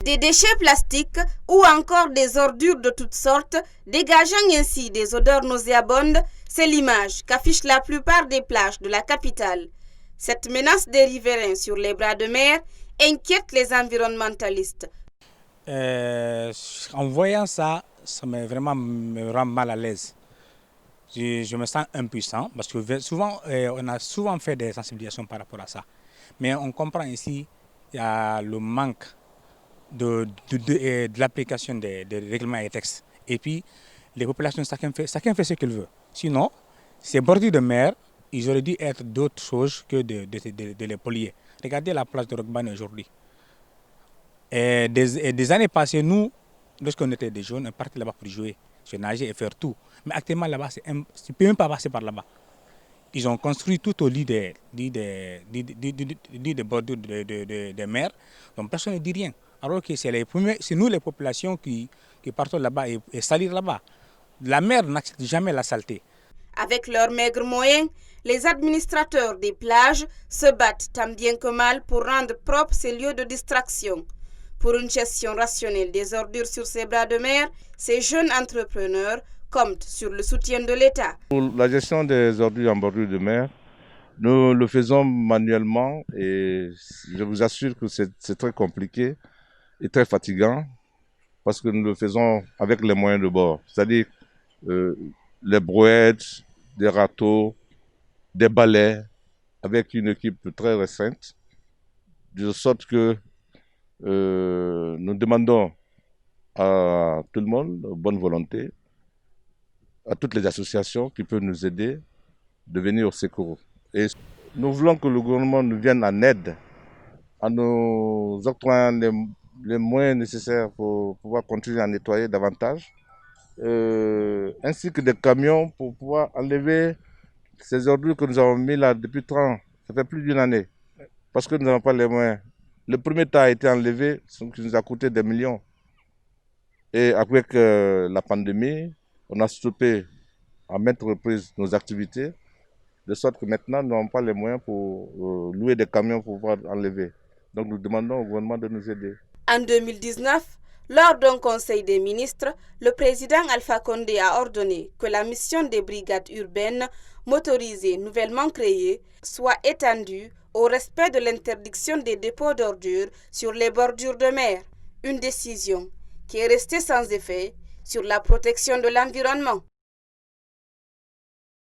Des déchets plastiques ou encore des ordures de toutes sortes, dégageant ainsi des odeurs nauséabondes, c'est l'image qu'affichent la plupart des plages de la capitale. Cette menace des riverains sur les bras de mer inquiète les environnementalistes. En voyant ça, me rend mal à l'aise. Je me sens impuissant parce que souvent, on a souvent fait des sensibilisations par rapport à ça. Mais on comprend ici il y a le manque de l'application des règlements et textes. Et puis, les populations, chacun fait ce qu'il veut. Sinon, ces bordures de mer, ils auraient dû être d'autres choses que de les polier. Regardez la plage de Roqueban aujourd'hui. Et des années passées, nous, lorsqu'on était des jeunes, on partait là-bas pour jouer, se nager et faire tout. Mais actuellement, là-bas, tu ne peux même pas passer par là-bas. Ils ont construit tout au lit des bordures de mer, donc personne ne dit rien. Alors que c'est nous les populations qui partons là-bas et salir là-bas. La mer n'accepte jamais la saleté. Avec leurs maigres moyens, les administrateurs des plages se battent tant bien que mal pour rendre propres ces lieux de distraction. Pour une gestion rationnelle des ordures sur ces bras de mer, ces jeunes entrepreneurs comptent sur le soutien de l'État. Pour la gestion des ordures en bordure de mer, nous le faisons manuellement et je vous assure que c'est très compliqué et très fatigant parce que nous le faisons avec les moyens de bord, c'est-à-dire les brouettes, des râteaux, des balais, avec une équipe très restreinte, de sorte que nous demandons à tout le monde, bonne volonté, à toutes les associations qui peuvent nous aider de venir au secours. Et nous voulons que le gouvernement nous vienne en aide en nous octroyant les moyens nécessaires pour pouvoir continuer à nettoyer davantage, ainsi que des camions pour pouvoir enlever ces ordures que nous avons mis là depuis 30 ans. Ça fait plus d'une année, parce que nous n'avons pas les moyens. Le premier tas a été enlevé, ce qui nous a coûté des millions. Et avec la pandémie, on a stoppé à maintes reprises nos activités, de sorte que maintenant, nous n'avons pas les moyens pour louer des camions pour pouvoir enlever. Donc nous demandons au gouvernement de nous aider. En 2019, lors d'un conseil des ministres, le président Alpha Condé a ordonné que la mission des brigades urbaines motorisées nouvellement créées soit étendue au respect de l'interdiction des dépôts d'ordures sur les bordures de mer. Une décision qui est restée sans effet sur la protection de l'environnement.